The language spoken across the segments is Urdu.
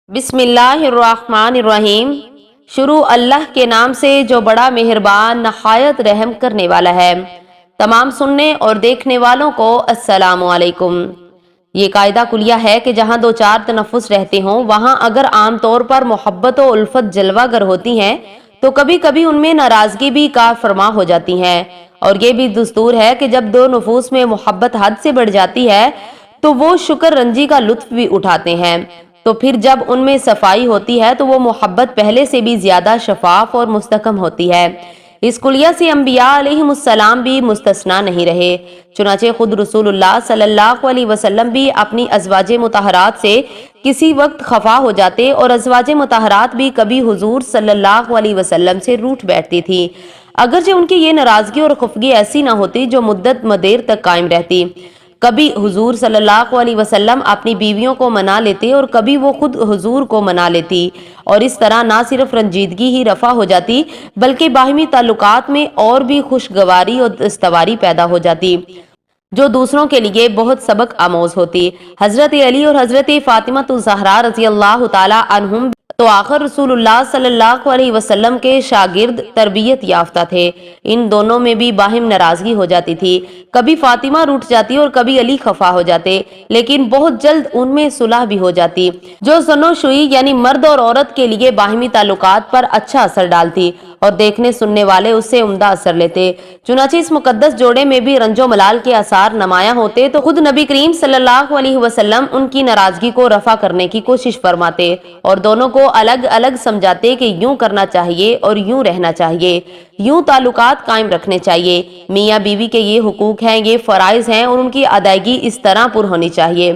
بسم اللہ الرحمن الرحیم۔ شروع اللہ کے نام سے جو بڑا مہربان نہایت رحم کرنے والا ہے۔ تمام سننے اور دیکھنے والوں کو السلام علیکم۔ یہ قاعدہ کلیہ ہے کہ جہاں دو چار تنفس رہتے ہوں وہاں اگر عام طور پر محبت و الفت جلوہ گر ہوتی ہیں تو کبھی کبھی ان میں ناراضگی بھی کار فرما ہو جاتی ہیں، اور یہ بھی دستور ہے کہ جب دو نفوس میں محبت حد سے بڑھ جاتی ہے تو وہ شکر رنجی کا لطف بھی اٹھاتے ہیں، تو پھر جب ان میں صفائی ہوتی ہے تو وہ محبت پہلے سے بھی زیادہ شفاف اور مستحکم ہوتی ہے۔ اس کلیہ سے انبیاء علیہ السلام بھی مستثنا نہیں رہے، چنانچہ خود رسول اللہ صلی اللہ علیہ وسلم بھی اپنی ازواج مطہرات سے کسی وقت خفا ہو جاتے، اور ازواج مطہرات بھی کبھی حضور صلی اللہ علیہ وسلم سے روٹھ بیٹھتی تھی، اگرچہ ان کی یہ ناراضگی اور خفگی ایسی نہ ہوتی جو مدت مدیر تک قائم رہتی۔ کبھی حضور صلی اللہ علیہ وسلم اپنی بیویوں کو منا لیتے اور کبھی وہ خود حضور کو منا لیتی، اور اس طرح نہ صرف رنجیدگی ہی رفع ہو جاتی بلکہ باہمی تعلقات میں اور بھی خوشگواری اور استواری پیدا ہو جاتی جو دوسروں کے لیے بہت سبق آموز ہوتی۔ حضرت علی اور حضرت فاطمہ الزہرا رضی اللہ تعالی عنہم تو آخر رسول اللہ صلی اللہ علیہ وسلم کے شاگرد تربیت یافتہ تھے، ان دونوں میں بھی باہم ناراضگی ہو جاتی تھی، کبھی فاطمہ روٹھ جاتی اور کبھی علی خفا ہو جاتے، لیکن بہت جلد ان میں صلح بھی ہو جاتی جو زنو شوئی یعنی مرد اور عورت کے لیے باہمی تعلقات پر اچھا اثر ڈالتی، اور دیکھنے سننے والے اس سے عمدہ اثر لیتے۔ چنانچہ اس مقدس جوڑے میں بھی رنج و ملال کے آثار نمایاں ہوتے تو خود نبی کریم صلی اللہ علیہ وسلم ان کی ناراضگی کو رفع کرنے کی کوشش فرماتے اور دونوں کو الگ الگ سمجھاتے کہ یوں کرنا چاہیے اور یوں رہنا چاہیے، یوں تعلقات قائم رکھنے چاہیے، میاں بیوی کے یہ حقوق ہیں، یہ فرائض ہیں، اور ان کی ادائیگی اس طرح پر ہونی چاہیے۔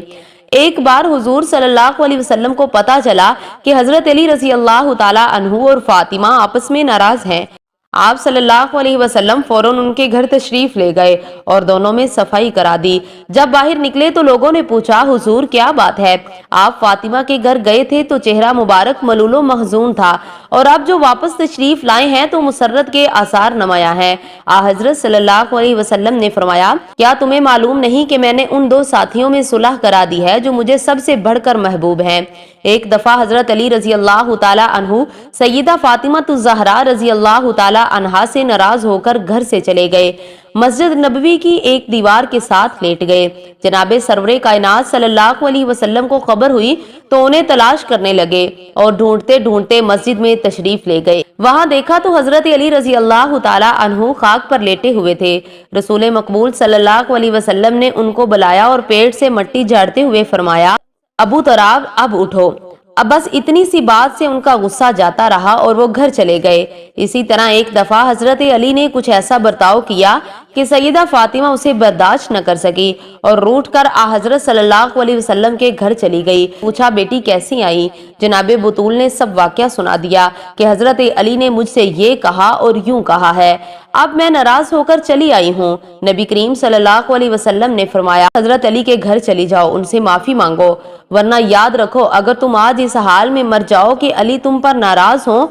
ایک بار حضور صلی اللہ علیہ وسلم کو پتا چلا کہ حضرت علی رضی اللہ تعالی عنہ اور فاطمہ آپس میں ناراض ہیں۔ آپ صلی اللہ علیہ وسلم فوراً ان کے گھر تشریف لے گئے اور دونوں میں صفائی کرا دی۔ جب باہر نکلے تو لوگوں نے پوچھا، حضور کیا بات ہے؟ آپ فاطمہ کے گھر گئے تھے تو چہرہ مبارک ملول و محزون تھا، اور آپ جو واپس تشریف لائے ہیں تو مسرت کے آثار نمایاں ہیں۔ حضرت صلی اللہ علیہ وسلم نے فرمایا، کیا تمہیں معلوم نہیں کہ میں نے ان دو ساتھیوں میں صلح کرا دی ہے جو مجھے سب سے بڑھ کر محبوب ہیں؟ ایک دفعہ حضرت علی رضی اللہ تعالی عنہ سیدہ فاطمہ الزہرا رضی اللہ تعالی عنہا سے ناراض ہو کر گھر سے چلے گئے، مسجد نبوی کی ایک دیوار کے ساتھ لیٹ گئے۔ جناب سرور کائنات صلی اللہ علیہ وسلم کو خبر ہوئی تو انہیں تلاش کرنے لگے اور ڈھونڈتے ڈھونڈتے مسجد میں تشریف لے گئے۔ وہاں دیکھا تو حضرت علی رضی اللہ تعالی عنہ خاک پر لیٹے ہوئے تھے۔ رسول مقبول صلی اللہ علیہ وسلم نے ان کو بلایا اور پیٹ سے مٹی جھاڑتے ہوئے فرمایا، ابو تراب اب اٹھو۔ اب بس اتنی سی بات سے ان کا غصہ جاتا رہا اور وہ گھر چلے گئے۔ اسی طرح ایک دفعہ حضرت علی نے کچھ ایسا برتاؤ کیا کہ سیدہ فاطمہ اسے برداشت نہ کر سکی اور روٹھ کر حضرت صلی اللہ علیہ وسلم کے گھر چلی گئی۔ پوچھا، بیٹی کیسی آئی؟ جناب بطول نے سب واقعہ سنا دیا کہ حضرت علی نے مجھ سے یہ کہا اور یوں کہا ہے، اب میں ناراض ہو کر چلی آئی ہوں۔ نبی کریم صلی اللہ علیہ وسلم نے فرمایا، حضرت علی کے گھر چلی جاؤ، ان سے معافی مانگو، ورنہ یاد رکھو اگر تم آج اس حال میں مر جاؤ کہ علی تم پر ناراض ہوں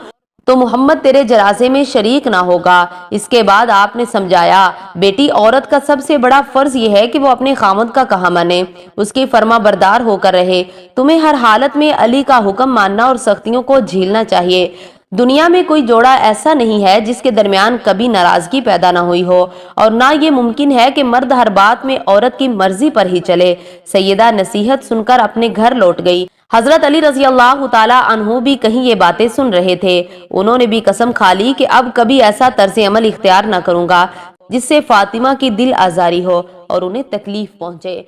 تو محمد تیرے جنازے میں شریک نہ ہوگا۔ اس کے بعد آپ نے سمجھایا، بیٹی عورت کا سب سے بڑا فرض یہ ہے کہ وہ اپنے خامد کا کہا مانے، اس کی فرما بردار ہو کر رہے۔ تمہیں ہر حالت میں علی کا حکم ماننا اور سختیوں کو جھیلنا چاہیے۔ دنیا میں کوئی جوڑا ایسا نہیں ہے جس کے درمیان کبھی ناراضگی پیدا نہ ہوئی ہو، اور نہ یہ ممکن ہے کہ مرد ہر بات میں عورت کی مرضی پر ہی چلے۔ سیدہ نصیحت سن کر اپنے گھر لوٹ گئی۔ حضرت علی رضی اللہ تعالی عنہ بھی کہیں یہ باتیں سن رہے تھے، انہوں نے بھی قسم کھا لی کہ اب کبھی ایسا طرز عمل اختیار نہ کروں گا جس سے فاطمہ کی دل آزاری ہو اور انہیں تکلیف پہنچے۔